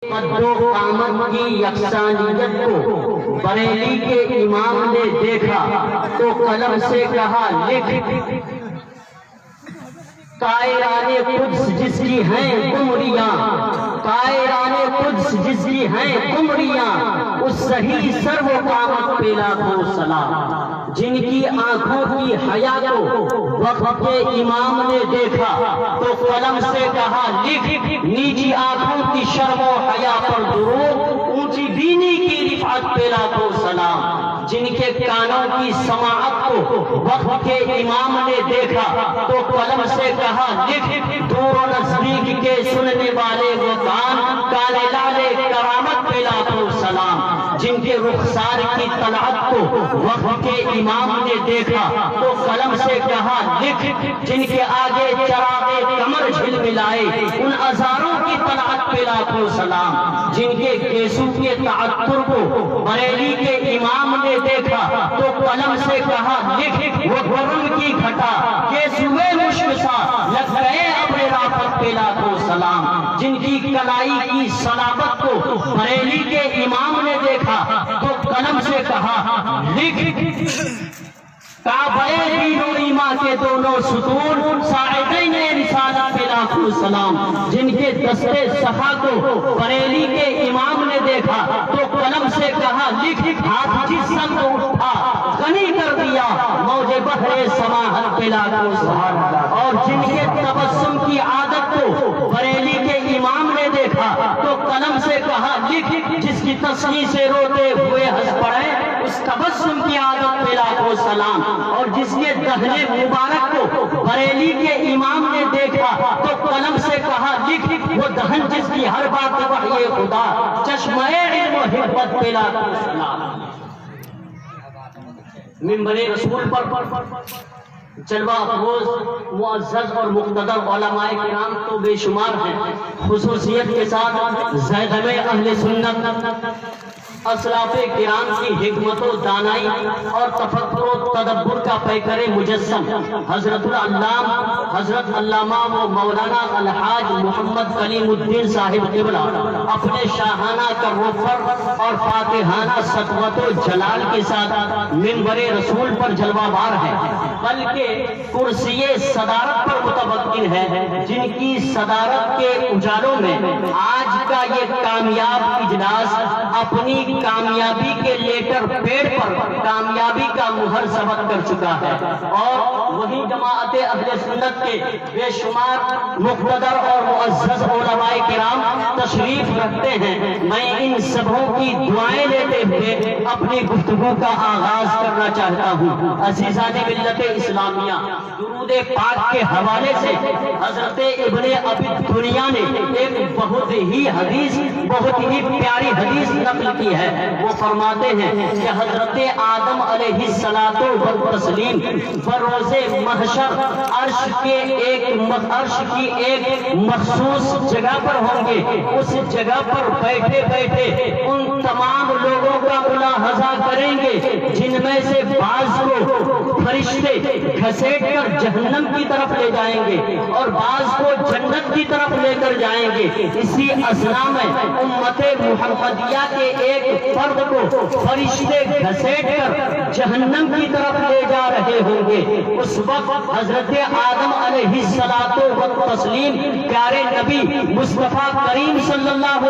قد و قامت کی یکسانیت کو بریلی کے امام نے دیکھا تو قلم سے کہا لکھ، قائران قدس جس کی ہیں قمریاں، قائران قدس جس کی ہیں قمریاں، اس صحیح سر و قامت پہ لاکھوں سلام، جن کی آنکھوں کی حیا کو وقت کے امام نے دیکھا تو قلم سے کہا لکھ، نیچی آنکھوں کی شرم و حیا پر درود، اونچی بینی کی رفعت پہ لاکھوں سلام، جن کے کانوں کی سماعت کو وقت کے امام نے دیکھا تو قلم سے کہا لکھ، دور و نزدیک کے سننے والے وہ کالے لالے کرامت پہ لاکھوں سلام، جن کے رخسار کی طلعت کو وقت کے امام نے دیکھا تو قلم سے کہا لکھ، جن کے آگے چراغ کمر جھلملائے ان ہزاروں کی طلعت پہ لاکھوں سلام، جن کے گیسو کے تعطر کو بریلی کے امام نے دیکھا تو قلم سے کہا لکھ، وہ گرم کی گھٹا گیسوئے مشمسا لگ گئے اپنے رافت پہ لاکھوں سلام، جن کی کلائی کی صلابت کو بریلی کے امام نے دیکھا تو قلم سے کہا لکھ، کعبہ دین و ایمان کے دونوں ستون ساعدین رسالت پہ لاکھوں سلام، جن کے دستے صفا کو بریلی کے امام نے دیکھا تو قلم سے کہا لکھ، ہاتھ جس سمت اٹھا غنی کر دیا موج بحر سماحت پہ لاکھوں سلام، اور جن کے تبسم کی عادت کو بریلی کے امام نے دیکھا تو قلم سے کہا لکھ، جس کی تسلی سے روتے ہوئے ہنس پڑے اس تبسم کی عادت پہ لاکھوں سلام، اور جس کے دہنے مبارک کو بریلی کے امام نے دیکھا تو قلم سے کہا لکھ، وہ دہن جس کی ہر بات وحی خدا چشمہ علم و حکمت پہ لاکھوں سلام۔ منبر رسول پر جلوہ افروز معزز اور مقتدر علماء کرام تو بے شمار ہیں، خصوصیت کے ساتھ زیدم اہل سنت اسلاف کرام کی حکمت و دانائی اور تفکر و تدبر کا پیکر مجسم حضرت علامہ و مولانا الحاج محمد کلیم الدین صاحب قبلہ اپنے شاہانہ تروفر اور فاتحانہ سطوت و جلال کے ساتھ منبر رسول پر جلوہ بار ہے، بلکہ کرسی صدارت پر متوکل ہے، جن کی صدارت کے اجالوں میں آج کا یہ کامیاب اجلاس اپنی کامیابی کے لیٹر پیڈ پر کامیابی کا مہر ثبت کر چکا ہے، اور وہی جماعت اہل سنت کے بے شمار مقتدر اور معزز علماء کرام تشریف رکھتے ہیں۔ میں ان سبوں کی دعائیں لیتے ہوئے اپنی گفتگو کا آغاز کرنا چاہتا ہوں۔ عزیزان ملت اسلامیہ، درود پاک کے حوالے سے حضرت ابن ابی دنیا نے ایک بہت ہی پیاری حدیث نقل کی ہے۔ وہ فرماتے ہیں کہ حضرت آدم علیہ السلام بروز محشر عرش کی ایک مخصوص جگہ پر ہوں گے، اس جگہ پر بیٹھے بیٹھے ان تمام لوگوں کا ملاحظہ کریں گے جن میں سے بعض کو فرشتے گھسیٹ کر جہنم کی طرف لے جائیں گے اور بعض کو جنت کی طرف لے کر جائیں گے۔ اسی اثنا میں امت محمدیہ کے ایک فرد کو فرشتے گھسیٹ کر جہنم کی طرف لے جا رہے ہوں گے۔ اس وقت حضرت آدم علیہ السلام پیارے نبی مصطفیٰ کریم صلی اللہ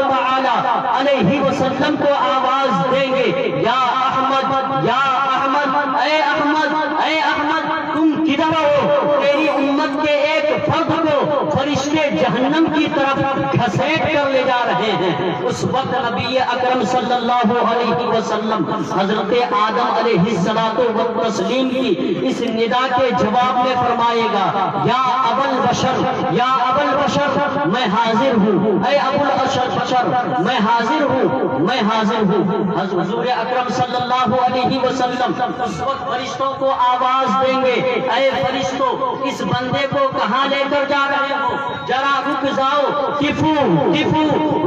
علیہ وسلم کو آواز دیں گے، یا احمد، یا احمد، اے احمد، اے احمد، تم کدھر ہو؟ تیری امت کے ایک فرد کو فرشتے جہنم کی طرف گھسیٹ کر لے جا رہے ہیں۔ اس وقت نبی اکرم صلی اللہ علیہ وسلم حضرت آدم علیہ السلام کی اس ندا کے جواب میں فرمائے گا، یا ابل بشر، یا ابل بشر، میں حاضر ہوں، اے ابو البشر، میں حاضر ہوں، میں حاضر ہوں۔ حضور اکرم صلی اللہ علیہ وسلم اس وقت فرشتوں کو آواز دیں گے، اے فرشتوں، اس بندے کو کہاں لے کر جا رہے ہو؟ ذرا رک جاؤ، ٹفو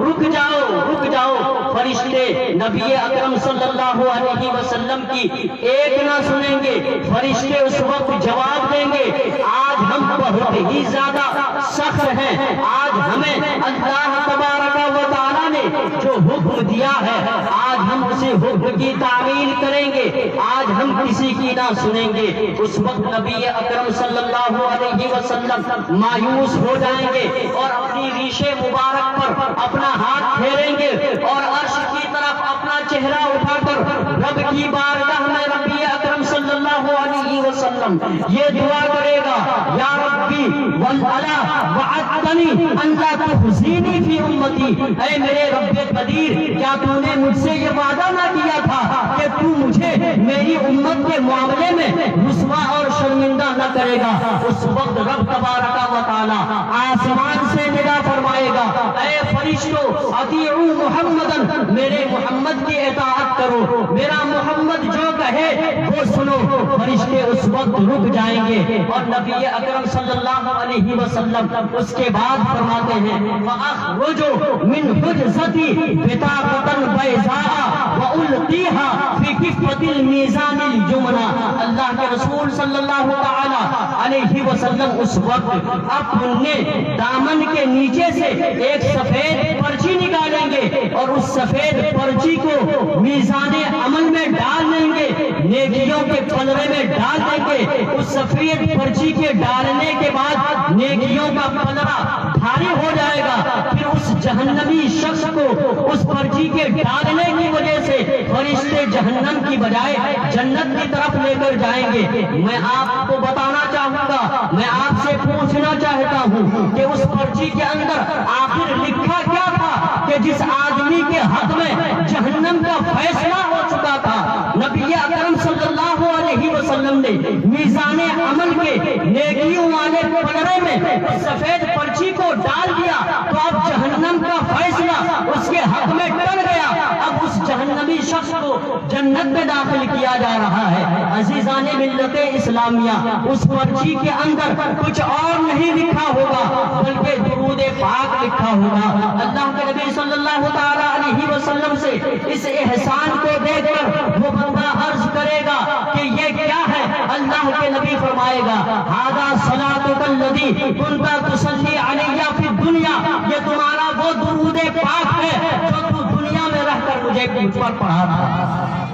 رک جاؤ، رک جاؤ۔ فرشتے نبی اکرم صلی اللہ علیہ وسلم کی ایک نہ سنیں گے، فرشتے اس وقت جواب دیں گے، آج ہم بہت ہی زیادہ سخت ہیں، آج ہمیں اللہ تبارک و تعالی نے جو حکم دیا ہے آج ہم اسی حکم کی تعمیل کریں گے، آج ہم کسی کی نہ سنیں گے۔ اس وقت نبی اکرم صلی اللہ علیہ وسلم مایوس ہو جائیں گے اور اپنی ریش مبارک پر اپنا ہاتھ پھیریں گے اور عرش کی طرف اپنا چہرہ اٹھا کر رب کی بارگاہ میں نبی اکرم صلی اللہ علیہ وسلم یہ دعا کرے گا، یا ربی والعلا وعدتنی ان لا تخزینی فی امتی، اے میرے رب قدیر کیا تو نے مجھ سے یہ وعدہ نہ کیا تھا کہ تو مجھے میری امت کے معاملے میں رسوا اور شرمندہ نہ کرے گا؟ اس وقت رب تبارک و تعالی آسمان سے ندا فرمائے گا، اے فرشتوں اطیعوا محمدن، میرے محمد کی اطاعت کرو، میرا محمد جو کہے وہ سنو۔ فرشتے اس وقت رک جائیں گے اور نبی اکرم صلی اللہ علیہ وسلم اس کے بعد فرماتے ہیں فَأَخْرُجُ مِنْ حُجْزَتِي بِطَاقَةً بَيْضَاءَ وَأُلْقِيهَا فِي كِفَّةِ الْمِيزَانِ الْجُمْنَى۔ اللہ کے رسول صلی اللہ تعالی علیہ وسلم اس وقت اپنے دامن کے نیچے سے ایک سفید پرچی نکالیں گے اور اس سفید پرچی کو میزان عمل میں ڈال دیں گے، نیکیوں کے پلڑے میں ڈال دیں گے۔ اس سفید پرچی کے ڈالنے کے بعد نیکیوں کا پلڑا بھاری ہو جائے گا، پھر اس جہنمی شخص کو اس پرچی کے ڈالنے کی وجہ سے فرشتے جہنم کی بجائے جنت کی طرف لے کر جائیں گے۔ میں آپ کو بتانا چاہوں گا، میں آپ سے پوچھنا چاہتا ہوں کہ اس پرچی کے اندر آخر لکھا کیا تھا کہ جس آدمی کے حق میں جہنم کا فیصلہ ہو چکا تھا؟ نبی اکرم صلی اللہ علیہ وسلم نے میزان عمل کے نیکیوں والے پلڑے میں سفید پرچی کو ڈال دیا تو اب جہنم کا فیصلہ اس کے حق میں ٹل گیا، اب اس جہنمی شخص کو جنت میں داخل کیا جا رہا ہے۔ عزیزان ملت اسلامیہ، اس پرچی کے اندر کچھ اور نہیں لکھا ہوگا بلکہ درود پاک لکھا ہوگا۔ اللہ کے نبی صلی اللہ تعالی علیہ وسلم سے اس احسان کو دیکھ کر وہ بندہ عرض کرے گا کہ یہ کیا ہے؟ اللہ کے نبی فرمائے گا ھذا صلاۃک الذی کنت تصلی علی فی الدنیا، یہ تمہارا وہ درود پاک ہے جو تو دنیا میں رہ کر مجھے پر پڑھا تھا۔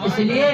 اس لیے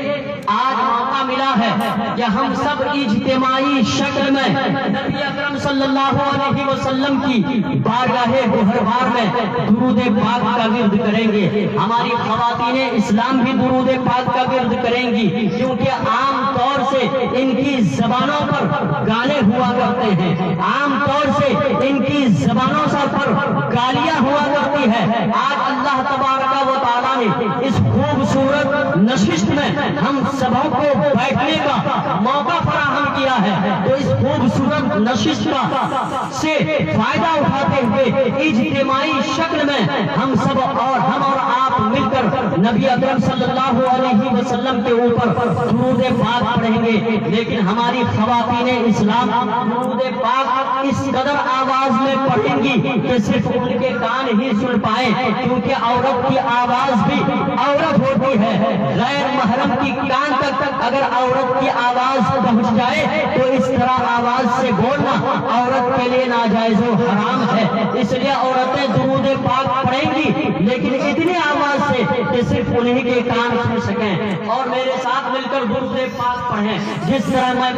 آج موقع ملا ہے کہ ہم سب اجتماعی شکل میں نبی اکرم صلی اللہ علیہ وسلم کی بارگاہ گہربار میں درود پاک کا ورد کریں گے۔ ہماری خواتین اسلام بھی درود پاک کا ورد کریں گی، کیونکہ عام طور سے ان کی زبانوں پر گانے ہوا کرتے ہیں، عام طور سے ان کی زبانوں پر گالیاں ہوا کرتی ہے۔ آج اللہ تبارک و تعالیٰ نے اس خوبصورت نشست میں ہم سبوں کو بیٹھنے کا موقع فراہم کیا ہے، تو اس خوبصورت نشست کا سے فائدہ اٹھاتے ہوئے اجتماعی شکل میں ہم سب اور آپ مل کر نبی اکرم صلی اللہ علیہ وسلم کے اوپر درود پاک پڑھیں گے۔ لیکن ہماری خواتین اسلام درود پاک اس قدر آواز میں پڑھیں گی کہ صرف ان کے کان ہی سن پائیں، کیونکہ عورت کی آواز بھی عورت ہوتی ہے، غیر محرم کی کان تک اگر عورت کی آواز پہنچ جائے تو اس طرح آواز سے بولنا عورت کے لیے ناجائز و حرام ہے۔ اس لیے عورتیں درود پاک پڑھیں گی لیکن اتنی آواز سے کہ صرف انہیں کے کان سن سکیں، اور میرے ساتھ مل کر درود پاک پڑھیں جس طرح میں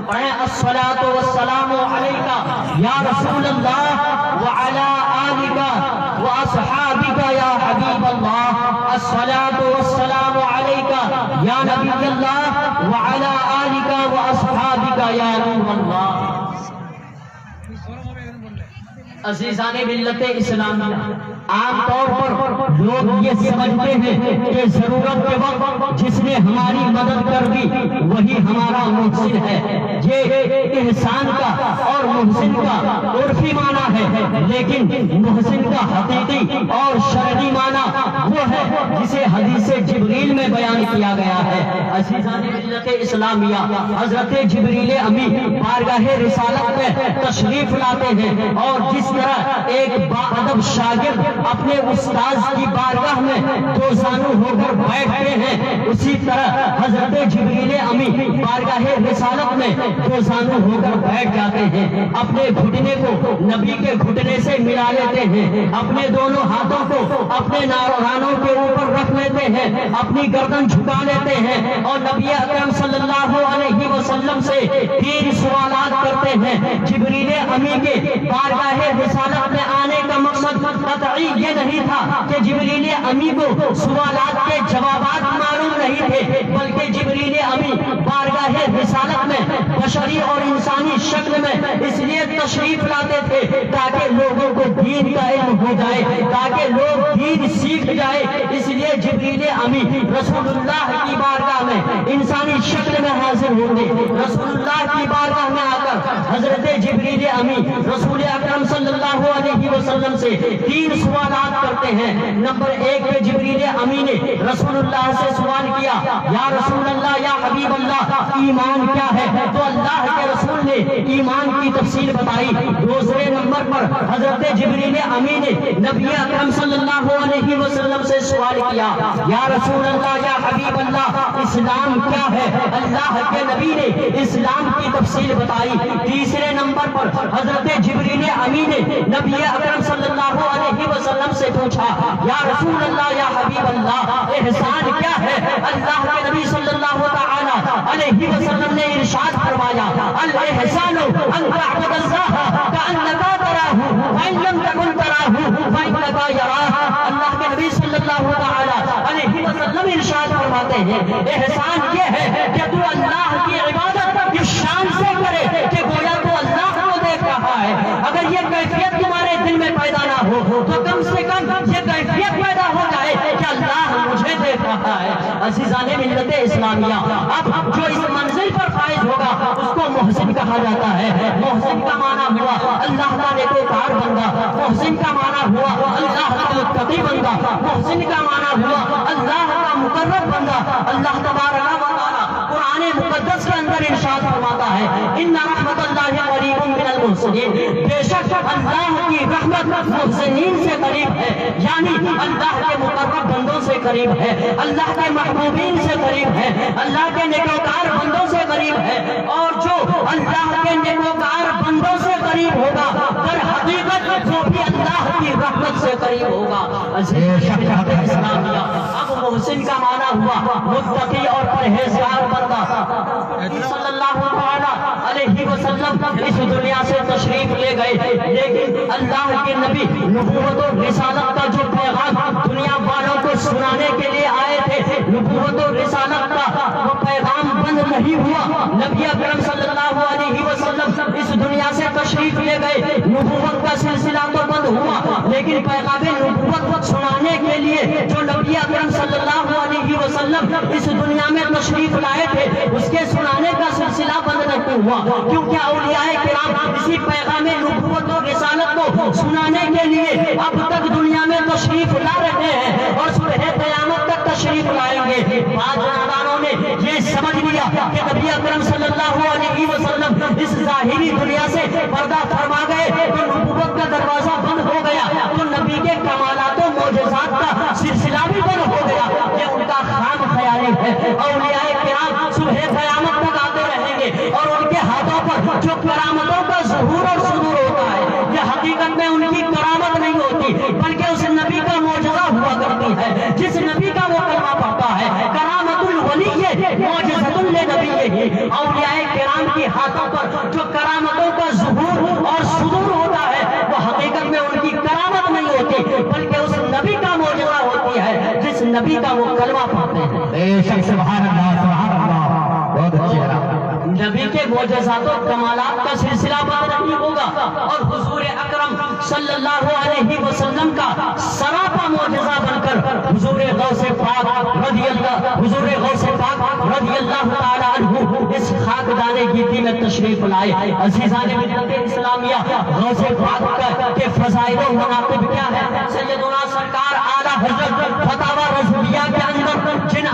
پڑھیں الصلاۃ والسلام علیکہ یا رسول اللہ وعلی آلک واصحابک یا حبیب اللہ، الصلاۃ والسلام علیکہ یا نبی اللہ وعلی آلک واصحابک یا نور اللہ۔ عزیزان ملت اسلامیہ، عام طور پر لوگ یہ سمجھتے ہیں کہ ضرورت کے وقت جس نے ہماری مدد کر دی وہی ہمارا محسن ہے۔ یہ احسان کا اور محسن کا عرفی معنی ہے، لیکن محسن کا حقیقی اور شرعی معنی وہ ہے جسے حدیث جبریل تفصیل میں بیان کیا گیا ہے۔ عزیزان ملت اسلامیہ، حضرت جبریل امی بارگاہ رسالت میں تشریف لاتے ہیں، اور جس طرح ایک باادب شاگرد اپنے استاذ کی بارگاہ میں دو زانو ہو کر بیٹھتے ہیں، اسی طرح حضرت جبریل امی بارگاہ رسالت میں دو زانو ہو کر بیٹھ جاتے ہیں، اپنے گھٹنے کو نبی کے گھٹنے سے ملا لیتے ہیں، اپنے دونوں ہاتھوں کو اپنے نارانوں کے اوپر رکھ لیتے ہیں، اپنی گردن جھکا لیتے ہیں، اور نبی اکرم صلی اللہ علیہ وسلم سے 3 سوالات کرتے ہیں۔ جبریل امی کے بارگاہ رسالت میں آنے کا مقصد قطعی یہ نہیں تھا کہ جبریل امی کو سوالات کے جوابات معلوم نہیں تھے، بلکہ جبریل امی بارگاہ رسالت میں بشری اور انسانی شکل میں اس لیے تشریف لاتے تھے تاکہ لوگوں کو دین کا علم ہو جائے، تاکہ لوگ دین سیکھ جائے۔ اس لیے جبریل امی رسول اللہ کی بارگاہ میں انسانی شکل میں حاضر ہوتے، رسول اللہ کی بارگاہ میں آ کر حضرت جبریل امی رسول اکرم صلی اللہ علیہ وسلم سے 3 سوالات کرتے ہیں۔ نمبر 1 پہ جبریل امی نے رسول اللہ سے سوال کیا، یا رسول اللہ، یا حبیب اللہ، ایمان کیا ہے؟ تو اللہ کے رسول نے ایمان کی تفصیل بتائی۔ دوسرے نمبر پر حضرت جبریل امی نے نبی اکرم صلی اللہ علیہ وسلم سے سوال کیا، یا رسول اللہ، یا حبیب اللہ، اسلام کیا ہے؟ اللہ کے نبی نے اسلام کی تفصیل بتائی۔ تیسرے نمبر پر حضرت جبریل امی نے نبی اکرم صلی اللہ علیہ وسلم سے پوچھا، یا رسول اللہ، یا حبیب اللہ، احسان کیا ہے؟ اللہ کے نبی صلی اللہ تعالی علیہ وسلم نے ارشاد فرمایا، الاحسان ان تعبد اللہ کأنک تراہ فإن لم تکن تراہ فإنک یراہ۔ اللہ کے نبی صلی اللہ تعالی علیہ وسلم ارشاد فرماتے ہیں، احسان یہ ہے کہ تو اللہ کی عبادت اس شان سے کرے کہ گویا تو اللہ کو دیکھ رہا ہے۔ اگر یہ کیفیت تمہارے دل میں پیدا نہ ہو تو کم سے کم یہ کیفیت پیدا ہو جائے کہ اللہ مجھے دیکھ رہا ہے۔ عزیزان ملت اسلامیہ، اب جو اس منزل پر فائز ہوگا اس کو محسن کہا جاتا ہے۔ محسن کا معنی ہوا اللہ کا نیکوکار بندہ، محسن کا معنی ہوا اللہ کا متقی بندہ، محسن کا معنی ہوا اللہ کا مقرب بندہ۔ اللہ تبارک و تعالی قرآن مقدس کے اندر ارشاد فرماتا ہے، ان رحمت اللہ قریب من المحسنین، بے شک اللہ کی رحمت محسنین سے قریب ہے، یعنی اللہ کے مقرب بندوں سے قریب ہے، اللہ کے محبوبین سے قریب ہے، اللہ کے نیکوکار بندوں سے قریب ہے۔ اور جو اللہ کے نیکوکار بندوں سے قریب ہوگا در حقیقت وہ بھی اللہ کی رحمت سے قریب ہوگا۔ اسلامیہ، اب محسن کا معنی ہوا متقی اور پرہیزگار بندہ۔ صلی اللہ علیہ وسلم اس دنیا سے تشریف لے گئے، لیکن اللہ کے نبی نبوت و رسالت کا جو پیغام دنیا والوں کو سنانے کے لیے آئے تھے، نبوت و رسالت کا وہ پیغام بند نہیں ہوا۔ نبی اکرم صلی اللہ علیہ وسلم اس دنیا سے تشریف لے گئے، نبوت کا سلسلہ تو بند ہوا، لیکن پیغام نبوت سنانے کے لیے جو نبی اکرم صلی اللہ علیہ وسلم اس دنیا میں تشریف لائے تھے اس کے سنانے کا سلسلہ بند نہیں ہوا، کیونکہ اولیاء کرام اسی پیغام نبوت و رسالت کو سنانے کے لیے اب تک دنیا میں تشریف لا رہے ہیں اور صبح قیامت تک تشریف لائیں گے۔ بعض جنابانوں نے یہ سمجھ لیا کہ نبی اکرم صلی اللہ علیہ وسلم اس ظاہری دنیا سے پردہ فرما گئے تو نبوت کا دروازہ بند ہو گیا، تو نبی کے کمالات و معجزات کا سلسلہ بھی بند ہو گیا۔ یہ ان کا خام خیالی ہے۔ اولیاء کرام صبح قیامت تک آتے رہیں گے اور ان کے ہاتھوں پر جو کرامتوں کا ظہور اور صدور ہوتا ہے یہ حقیقت میں ان کی کرامت نہیں ہوتی، بلکہ اس نبی کا معجزہ ہوا کرتی ہے۔ جس نبی کا وہ کلمہ پڑھتا ہے، کرامت الولی معجزۃ لنبیہ، اولیاء کرام کی ہاتھوں پر جو کرامتوں کا ظہور اور صدور ہوتا ہے وہ حقیقت میں ان کی کرامت نہیں ہوتی، بلکہ اس نبی کا معجزہ ہوتی ہے جس نبی کا وہ کلمہ پڑھتے ہیں۔ بے شک سبحان اللہ، سبحان اللہ، بہت اچھی ہے۔ نبی کے معجزات و کمالات کا سلسلہ بند نہیں ہوگا، اور حضور اکرم صلی اللہ علیہ وسلم کا سراپا معجزہ بن کر حضور غوث پاک رضی اللہ تعالی عنہ اس خاکدان گیتی میں تشریف لائے۔ عزیزان ملت اسلامیہ، غوث پاک کے فضائل و مناقب کیا ہے؟ سیدنا سرکار اعلیٰ حضرت فتاوی رضویہ کے اندر جن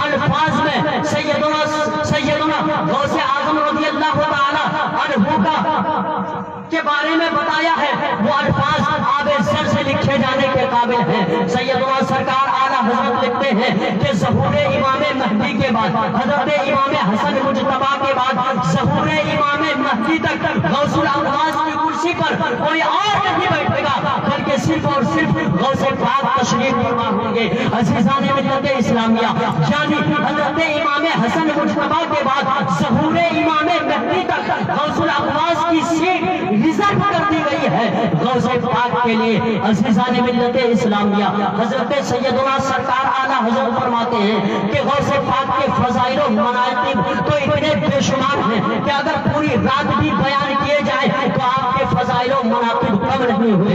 قابل ہیں۔ سیدنا سرکار اعلیٰ حضرت لکھتے ہیں کہ ظہور امام مہدی کے بعد، حضرت امام حسن مجتبی کے بعد ظہور امام مہدی تک غوث الاقواس کی کرسی پر کوئی اور نہیں بیٹھے گا، بلکہ صرف اور صرف غوث پاک تشریف فرما ہوں گے۔ عزیزان ملت اسلامیہ، یعنی حضرت امام حسن مجتبی کے بعد ظہور امام مہدی تک غوث الاقواس کی سیٹ ریزرو کر دی گئی ہے غوث پاک کے لیے۔ عزیزان ملت اسلامیہ، حضرت سیدنا سرکار اعلیٰ حضرت فرماتے ہیں کہ غوث پاک کے فضائل و مناقب تو اتنے بے شمار ہیں کہ اگر پوری رات بھی بیان کیے جائے تو آپ کے فضائل و مناقب کم نہیں ہوئے۔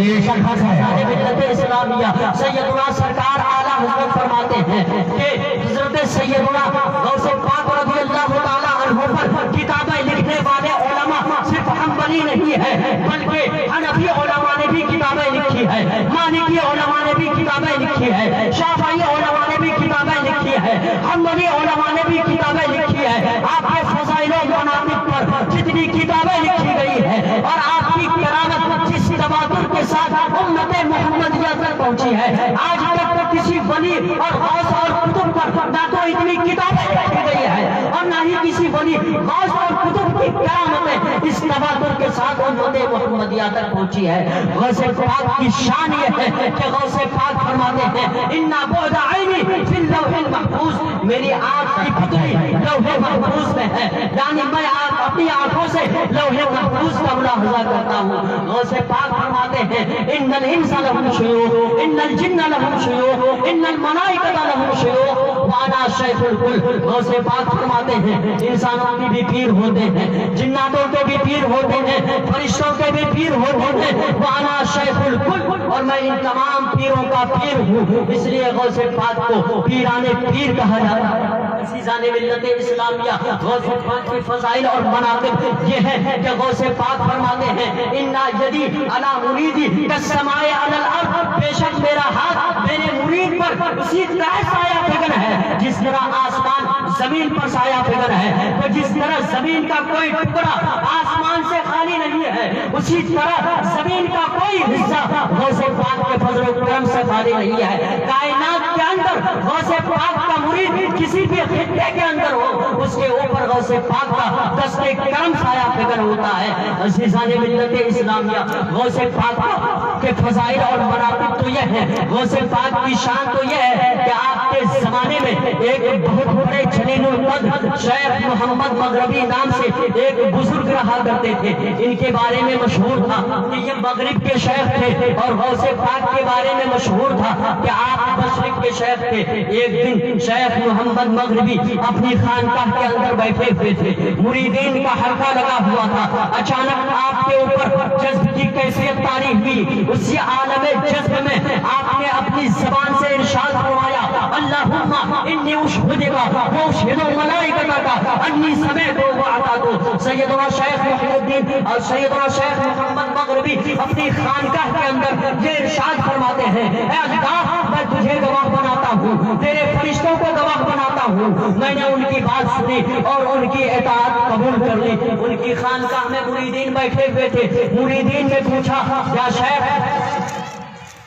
ملت اسلامیہ، سیدنا سرکار اعلیٰ حضرت فرماتے ہیں کہ حضرت سیدنا غوث پاک رضی اللہ تعالیٰ عنہ پر کتابیں لکھنے والے علماء صرف حنبلی نہیں ہے، بلکہ حنفی علماء نے بھی کتابیں لکھی ہے، مالکی علماء نے بھی کتابیں لکھی ہے، شافعی علماء نے بھی کتابیں لکھی ہے، حنبلی علماء نے بھی کتابیں لکھی ہے۔ آپ کے فضائل و مناقب پر جتنی کتابیں لکھی گئی ہے اور آپ کی کرامت جس تواتر کے ساتھ امت محمدیہ تک پہنچی ہے، آج تک تو کسی ولی اور غوث اور کتب پر نہ تو اتنی کتابیں لکھی گئی ہے اور نہ ہی کسی ولی غوث اور کتب کی کرامتیں اس تواتر کے ساتھ امت محمدیہ تک پہنچی ہے۔ غوث پاک کی شان یہ ہے کہ غوث پاک فرماتے ہیں اِنَّا بُعْدَ عَيْنِي فِي اللَّوْحِ الْمَحْفُوظ، میری آنکھ کی پتلی لوح محفوظ میں ہے، یعنی میں اپنی آنکھوں سے لوح محفوظ کا ملاحظہ کرتا ہوں۔ غوث پاک فرماتے ہیں اِنَّ الْإِنسَ لَهُمْ شُيُوخٌ إِنَّ الْجِنَّ لَهُمْ شُيُوخٌ إِنَّ الْمَلَائِكَةَ لَهُمْ شُيُوخٌ وَأَنَا شَيْخُ الْكُلِّ۔ غوث پاک فرماتے ہیں انسانوں کے بھی پیر ہوتے ہیں، جناتوں کے بھی پیر ہوتے ہیں، فرشتوں کے بھی پیر ہوتے ہیں، وَأَنَا شَيْخُ الْكُلِّ، اور میں ان تمام پیروں کا پیر ہوں، اس لیے غوث پاک کو پیران پیر کہا جاتا ہے۔ عزیزان ملت اسلامیہ، غوث پاک کی فضائل اور مناقب یہ ہے کہ غوث پاک فرماتے ہیں اِنَّا یَدِی عَلَىٰ مُرِیدِی کَالسَّمَاءِ عَلَى الْأَرْضِ، بے شک میرا ہاتھ میرے مرید پر اسی طرح سایہ فکن ہے جس طرح آسمان زمین پر سایہ فکن ہے، تو جس طرح زمین کا کوئی ٹکڑا آسمان سے خالی نہیں ہے، اسی طرح زمین کا کوئی حصہ غوث پاک کے فضل و کرم سے خالی نہیں ہے۔ کائنات کے اندر غوث پاک کا مرید کسی بھی خطے کے اندر ہو، اس کے اوپر غوث پاک کا دست کرم سایہ فکن ہوتا ہے۔ عزیزان ملت اسلامیہ، غوث پاک کے فضائل اور مناقب تو یہ ہے، غوث پاک کی شان تو یہ ہے کہ آپ کے زمانے میں ایک بہت بڑے جلیل القدر شیخ محمد مغربی نام سے ایک بزرگ رہا کرتے تھے۔ ان کے بارے میں مشہور تھا کہ یہ مغرب کے شیخ تھے، اور غوث پاک کے بارے میں مشہور تھا کہ آپ مشرق کے شیخ تھے۔ ایک دن شیخ محمد مغربی اپنی خانقاہ کے اندر بیٹھے ہوئے تھے، مریدین کا حلقہ لگا ہوا تھا، اچانک آپ کے اوپر جذب کی کیفیت طاری ہوئی۔ اسی عالم جذب میں آپ نے اپنی زبان سے ارشاد فرمایا اللہم انی اشہدک واشہد ملائکتک انی سمعت وأطعت۔ سیدنا شیخ محی الدین اور سیدنا شیخ محمد مغربی اپنی خانقاہ کے اندر یہ ارشاد فرماتے ہیں اے اللہ، میں تجھے گواہ بناتا ہوں، تیرے فرشتوں کو گواہ بناتا ہوں، میں نے ان کی بات سنی اور ان کی اطاعت قبول کر لی۔ ان کی خانقاہ میں مریدین بیٹھے ہوئے تھے، مریدین نے پوچھا یا شیخ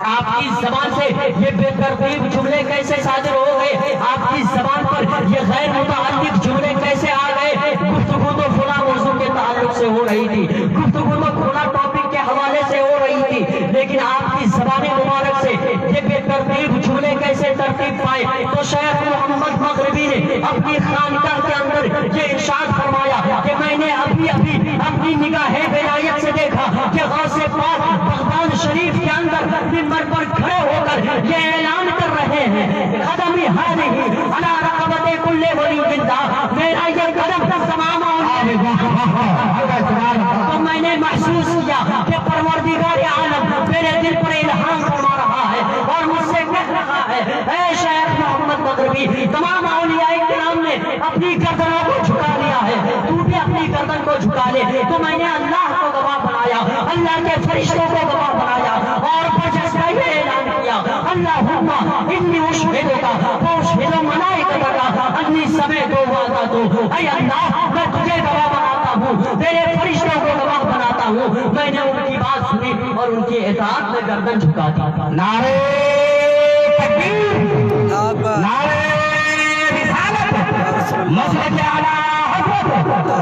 آپ کی زبان سے یہ بے ترتیب جملے کیسے صادر ہو گئے، آپ کی زبان پر یہ غیر متعلق جملے کیسے آ گئے؟ گفتگو تو فلاں موضوع کے تعلق سے ہو رہی تھی، گفتگو تو فلاں ٹاپک کے حوالے سے ہو رہی تھی، لیکن آپ کی زبان مبارک سے یہ بے ترتیب جملے کیسے ترتیب پائے؟ تو شیخ محمد مغربی نے اپنی خانقاہ کے اندر یہ ارشاد فرمایا کہ میں نے ابھی اپنی نگاہ عنایت سے دیکھا کہ غوث پاک بغداد شریف کے اندر منبر پر کھڑے ہو کر یہ اعلان کر رہے ہیں قدمی ہاذہ علی رقبۃ کل ولی اللہ، میرا یہ قدم تمام تو میں نے محسوس کیا کہ پروردگار عالم میرے دل پر الہام فرما رہا ہے اور مجھ سے کہہ رہا ہے اے شیخ محمد مغربی، تمام اولیاء کرام نے اپنی گردنوں کو جھکا لیا ہے، تو بھی اپنی گردن کو جھکا لے۔ تو میں نے اللہ کو گواہ بنایا، اللہ کے فرشتوں کو گواہ بنایا اور بجس کا یہ اعلان کیا اللہم اللہ انی اشہدک واشہد ملائکتک انی سمعت واتعت۔ اے اللہ میں تجھے گواہ بناتا ہوں، تیرے فرشتوں کو گواہ بناتا ہوں، میں نے ان کی بات سنی اور ان کی اطاعت میں گردن جھکا دی۔ نعرے تکبیر، نعرے رسالت، مسجد اعلیٰ حضرت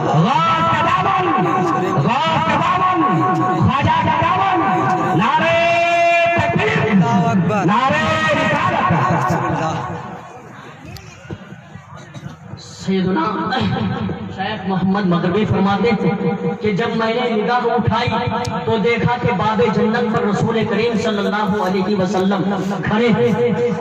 غوث کا دامن، غوث کا دامن، خواجہ کا دامن، نعرے تکبیر، نعرے رسالت۔ سیدنا شیخ محمد مغربی فرماتے تھے کہ جب میں نے نگاہ اٹھائی تو دیکھا کہ باب جنت پر رسول کریم صلی اللہ علیہ وسلم کھڑے ہیں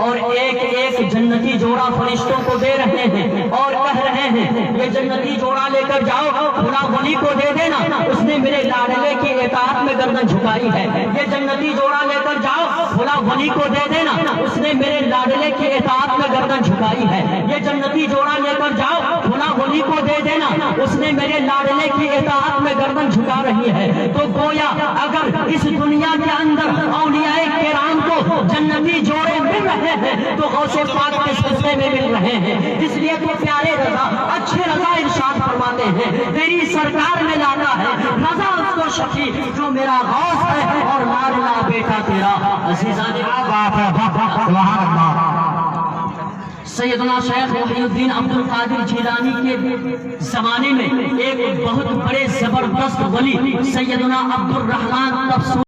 اور ایک ایک جنتی جوڑا فرشتوں کو دے رہے ہیں اور کہہ رہے ہیں یہ جنتی جوڑا لے کر جاؤ، فلاں ولی کو دے دینا، اس نے میرے لاڈلے کی اطاعت میں گردن جھکائی ہے۔ یہ جنتی جوڑا لے کر جاؤ، فلاں ولی کو دے دینا، اس نے میرے لاڈلے کی اطاعت میں گردن جھکائی ہے۔ یہ جنتی جوڑا لے کر جاؤ، فلاں ولی کو دے دینا، اس نے میرے لاڈلے کی اطاعت میں گردن جھکا رہی ہے۔ تو گویا اگر اس دنیا کے اندر اولیاء کرام کو جنتی جوڑے مل رہے ہیں تو غوث پاک کے سلسلے میں مل رہے ہیں۔ اس لیے تو پیارے رضا، اچھے رضا ارشاد فرماتے ہیں تیری سرکار میں لاتا ہے رضا اس کو شفیع جو میرا غوث ہے اور لاڈلا بیٹا تیرا عزیزان۔ سبحان اللہ۔ سیدنا شیخ محی الدین عبد القادر جیلانی کے زمانے میں ایک بہت بڑے زبردست ولی سیدنا عبد الرحمن تفسیر